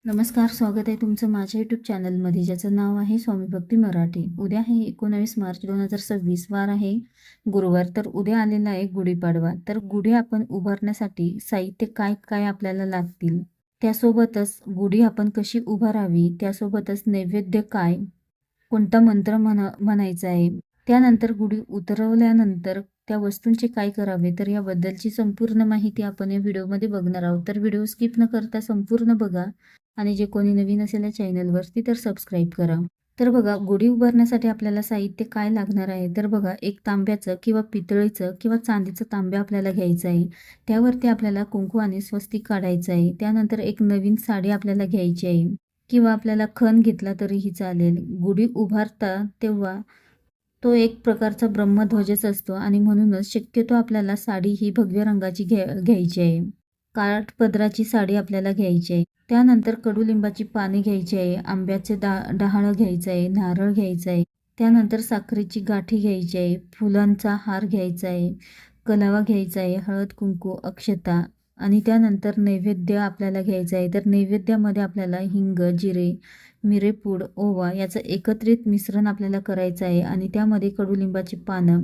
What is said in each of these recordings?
नमस्कार, स्वागत आहे तुमचं माझ्या यूट्यूब चॅनलमध्ये, ज्याचं नाव आहे स्वामी भक्ती मराठी. उद्या आहे 19 मार्च 2026, वार आहे गुरुवार. तर उद्या आलेला आहे गुढीपाडवा. तर गुढी आपण उभारण्यासाठी साहित्य काय काय आपल्याला लागतील, त्यासोबतच गुढी आपण कशी उभारावी, त्यासोबतच नैवेद्य काय, कोणता मंत्र म्हणायचा आहे, त्यानंतर गुढी उतरवल्यानंतर त्या वस्तूंचे काय करावे, तर याबद्दलची संपूर्ण माहिती आपण या व्हिडिओमध्ये बघणार आहोत. तर व्हिडिओ स्किप न करता संपूर्ण बघा आणि जे कोणी नवीन असेल या चॅनलवरती तर सबस्क्राईब करा. तर बघा, गुढी उभारण्यासाठी आपल्याला साहित्य काय लागणार आहे, तर बघा, एक तांब्याचं किंवा पितळीचं किंवा चांदीचं तांब्या आपल्याला घ्यायचं आहे. त्यावरती आपल्याला कुंकू आणि स्वस्तिक काढायचं आहे. त्यानंतर एक नवीन साडी आपल्याला घ्यायची आहे किंवा आपल्याला खण घेतला तरीही चालेल. गुढी उभारता तेव्हा तो एक प्रकारचा ब्रह्मध्वजच असतो आणि म्हणूनच शक्यतो आपल्याला साडी ही भगव्या रंगाची घ्यायची आहे. काठपदराची साडी आपल्याला घ्यायची आहे. त्यानंतर कडुलिंबाची पाने घ्यायची आहे, आंब्याचे डहाळं घ्यायचं आहे, नारळ घ्यायचं आहे. त्यानंतर साखरेची गाठी घ्यायची आहे, फुलांचा हार घ्यायचा आहे, कलावा घ्यायचा आहे, हळद कुंकू अक्षता आणि त्यानंतर नैवेद्य आपल्याला घ्यायचं आहे. तर नैवेद्यामध्ये आपल्याला हिंग, जिरे, मिरेपूड, ओवा याचं एकत्रित मिश्रण आपल्याला करायचं आहे आणि त्यामध्ये कडुलिंबाची पानं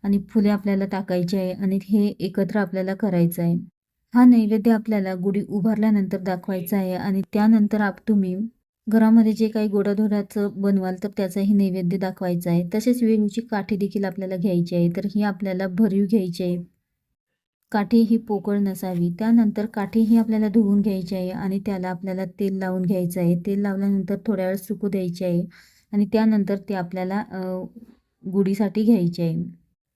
आणि फुले आपल्याला टाकायची आहे आणि हे एकत्र आपल्याला करायचं आहे. हा नैवेद्य आपल्याला गुढी उभारल्यानंतर दाखवायचा आहे आणि त्यानंतर तुम्ही घरामध्ये जे काही गोडाधोडाचं बनवाल तर त्याचाही नैवेद्य दाखवायचा आहे. तसेच वेणूची काठी देखील आपल्याला घ्यायची आहे. तर ही आपल्याला भरीव घ्यायची आहे. काठी ही पोकळ नसावी. त्यानंतर काठी ही आपल्याला धुवून घ्यायची आहे आणि त्याला आपल्याला तेल लावून घ्यायचं आहे. तेल लावल्यानंतर थोड्या वेळ सुकू द्यायचे आहे आणि त्यानंतर ते आपल्याला गुढीसाठी घ्यायचे आहे.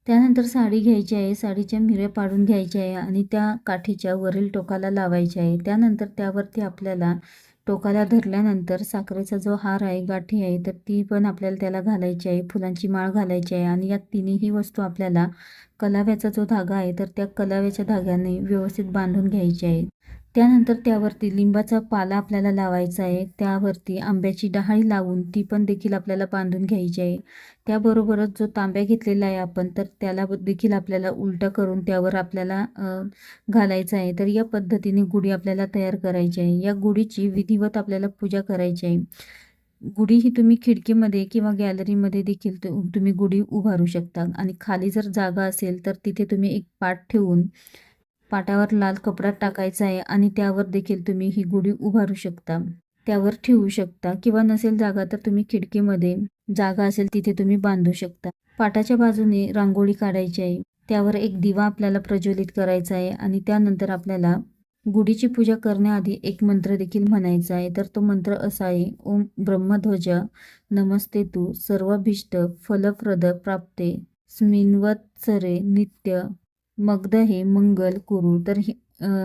त्यानंतर साडी घ्यायची आहे. साडीच्या मिऱ्या पाडून घ्यायच्या आहे आणि त्या काठीच्या वरील टोकाला लावायच्या आहे. त्यानंतर त्यावरती आपल्याला टोकाला धरल्यानंतर साखरेचा जो हार आहे, गाठी आहे, तर ती पण आपल्याला त्याला घालायची आहे. फुलांची माळ घालायची आहे आणि या तिन्ही वस्तू आपल्याला कलाव्याचा जो धागा आहे तर त्या कलाव्याच्या धाग्याने व्यवस्थित बांधून घ्यायचे आहे. त्यानंतर त्यावरती लिंबाचा पाला आपल्याला लावायचा आहे. त्यावरती आंब्याची डहाळी लावून ती पण देखील आपल्याला बांधून घ्यायची आहे. त्याबरोबरच जो तांब्या घेतलेला आहे आपण तर त्याला देखील आपल्याला उलटा करून त्यावर आपल्याला घालायचं आहे. तर या पद्धतीने गुढी आपल्याला तयार करायची आहे. या गुढीची विधिवत आपल्याला पूजा करायची आहे. गुढी ही तुम्ही खिडकीमध्ये किंवा गॅलरीमध्ये देखील तुम्ही गुढी उभारू शकता आणि खाली जर जागा असेल तर तिथे तुम्ही एक पाट ठेवून पाटावर लाल कपडा टाकायचा आहे आणि त्यावर देखील तुम्ही ही गुढी उभारू शकता, त्यावर ठेवू शकता किंवा नसेल जागा तर तुम्ही खिडकीमध्ये जागा असेल तिथे तुम्ही बांधू शकता. पाटाच्या बाजूने रांगोळी काढायची आहे. त्यावर एक दिवा आपल्याला प्रज्वलित करायचा आहे आणि त्यानंतर आपल्याला गुढीची पूजा करण्याआधी एक मंत्र देखील म्हणायचा आहे. तर तो मंत्र असा आहे: ओम ब्रह्मध्वज नमस्ते तू सर्वाभीष्ट फलप्रद प्राप्ते स्मिन्वत्सरे नित्य मगध हे मंगल कुरु. तर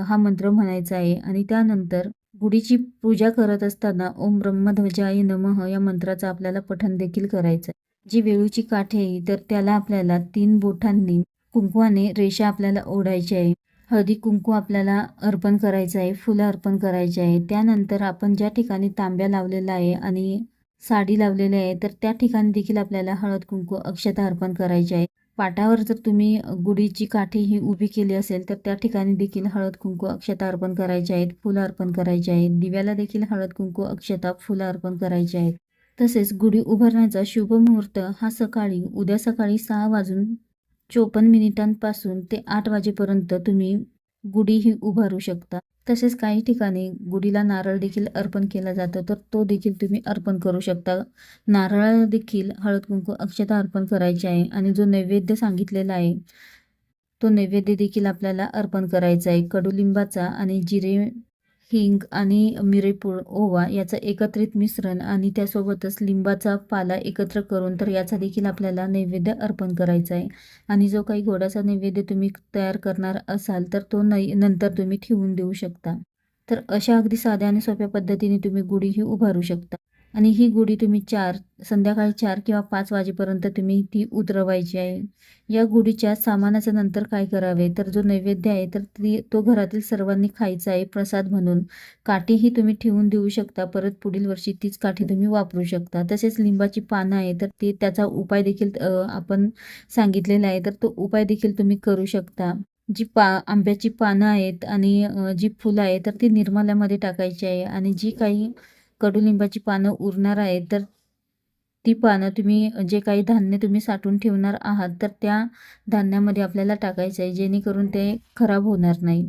हा मंत्र म्हणायचा आहे आणि त्यानंतर गुढीची पूजा करत असताना ओम ब्रह्मध्वजाय नमः या मंत्राचं आपल्याला पठण देखील करायचं आहे. जी वेळूची काठी आहे तर त्याला आपल्याला 3 बोटांनी कुंकवाने रेषा आपल्याला ओढायची आहे. हळदी कुंकू आपल्याला अर्पण करायचं आहे, फुलं अर्पण करायची आहे. त्यानंतर आपण ज्या ठिकाणी तांब्या लावलेला आहे आणि साडी लावलेली आहे तर त्या ठिकाणी देखील आपल्याला हळद कुंकू अक्षता अर्पण करायची आहे. पाटावर जर तुम्ही गुढीची काठी ही उभी केली असेल तर त्या ठिकाणी देखील हळद कुंकू अक्षता अर्पण करायचे आहेत, फुलं अर्पण करायचे आहेत. दिव्याला देखील हळद कुंकू अक्षता फुलं अर्पण करायचे आहेत. तसेच गुढी उभारण्याचा शुभ मुहूर्त हा उद्या सकाळी 6:54 ते 8 वाजेपर्यंत तुम्ही गुढी ही उभारू शकता. तसेच काही ठिकाणी गुढीला नारळ देखील अर्पण केला जातो तर तो देखील तुम्ही अर्पण करू शकता. नारळाला देखील हळद कुंकू अक्षता अर्पण करायची आहे आणि जो नैवेद्य सांगितलेला आहे तो नैवेद्य देखील आपल्याला अर्पण करायचा आहे. कडुलिंबाचा आणि जिरे, हिंग आणि मिरेपूड, ओवा याचं एकत्रित मिश्रण आणि त्यासोबतच लिंबाचा पाला एकत्र करून तर याचा देखील आपल्याला नैवेद्य अर्पण करायचा आहे. आणि जो काही गोडाचा नैवेद्य तुम्ही तयार करणार असाल तर तो नंतर तुम्ही ठेवून देऊ शकता. तर अशा अगदी साध्या आणि सोप्या पद्धतीने तुम्ही गुढी ही उभारू शकता आणि ही गुढी तुम्ही संध्याकाळी 4 किंवा 5 वाजेपर्यंत तुम्ही ती उतरवायची आहे. या गुढीच्या सामानाचं नंतर काय करावे, तर जो नैवेद्य आहे तर तो घरातील सर्वांनी खायचा आहे प्रसाद म्हणून. काठीही तुम्ही ठेवून देऊ शकता, परत पुढील वर्षी तीच काठी तुम्ही वापरू शकता. तसेच लिंबाची पानं आहे तर त्याचा उपाय देखील आपण सांगितलेला आहे तर तो उपाय देखील तुम्ही करू शकता. आंब्याची पानं आहेत आणि जी फुलं आहेत तर ती निर्माल्यामध्ये टाकायची आहे आणि जी काही कडुलिंबाची पानं उरणार आहेत तर ती पानं तुम्ही जे काही धान्य तुम्ही साठवून ठेवणार आहात तर त्या धान्यामध्ये आपल्याला टाकायचं आहे जेणेकरून ते खराब होणार नाही.